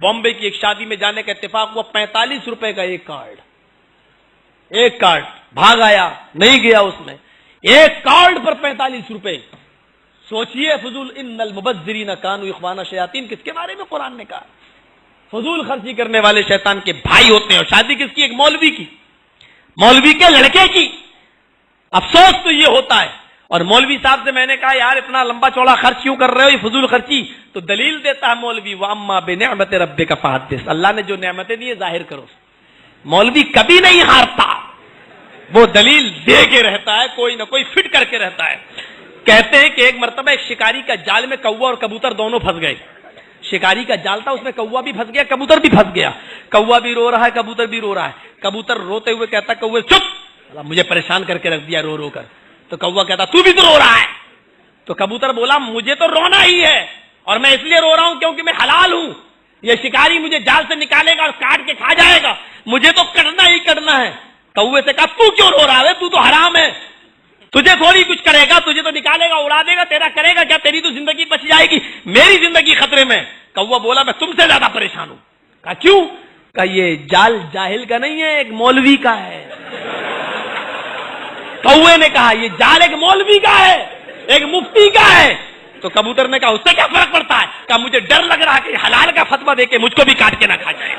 بامبے کی ایک شادی میں جانے کا اتفاق ہوا، 45 روپے کا ایک کارڈ بھاگ آیا، نہیں گیا اس میں، ایک کارڈ پر 45 روپے. سوچئے فضول، ان المبذرین کانوا اخوان الشیاطین کس کے بارے میں قرآن نے کہا؟ فضول خرچی کرنے والے شیطان کے بھائی ہوتے ہیں. اور شادی کس کی؟ ایک مولوی کی، مولوی کے لڑکے کی. افسوس تو یہ ہوتا ہے. اور مولوی صاحب سے میں نے کہا یار اتنا لمبا چوڑا خرچ کیوں کر رہے ہو، یہ فضول خرچی؟ تو دلیل دیتا ہے مولوی، وَأَمَّا بِنِعْمَةِ رَبِّكَ فَحَدِّثْ، اللہ نے جو نعمتیں دی ظاہر کرو. مولوی کبھی نہیں ہارتا، وہ دلیل دے کے رہتا ہے، کوئی نہ کوئی فٹ کر کے رہتا ہے. کہتے ہیں کہ ایک مرتبہ ایک شکاری کا جال میں کوا اور کبوتر دونوں پھنس گئے. شکاری کا جال تھا، اس میں کوا بھی پھنس گیا، کبوتر بھی پھنس گیا. کوا بھی رو رہا ہے، کبوتر بھی رو رہا ہے. کبوتر روتے ہوئے کہتا کوے چپ، مجھے پریشان کر کے رکھ دیا رو رو کر. تو کوا کہتا تو بھی تو رو رہا ہے. تو کبوتر بولا مجھے تو رونا ہی ہے، اور میں اس لیے رو رہا ہوں کیونکہ میں حلال ہوں. یہ شکاری مجھے جال سے نکالے گا اور کاٹ کے کھا جائے گا، مجھے تو کرنا ہی کرنا ہے. کوے سے کہا تو کیوں رو رہا ہے، تو حرام ہے، تجھے تھوڑی کچھ کرے گا، تجھے تو نکالے گا اڑا دے گا، تیرا کرے گا کیا، تیری تو زندگی بچ جائے گی، میری زندگی خطرے میں. کوا بولا میں تم سے زیادہ پریشان ہوں. کہا کیوں؟ کہا یہ جال جاہل کا نہیں ہے، ایک مولوی کا ہے. کوے نے کہا یہ جال ایک مولوی کا ہے، ایک مفتی کا ہے. تو کبوتر نے کہا اس سے کیا فرق پڑتا ہے؟ کہا مجھے ڈر لگ رہا ہے کہ حلال کا فتویٰ دے کے مجھ کو بھی کاٹ کے نہ کھا جائے.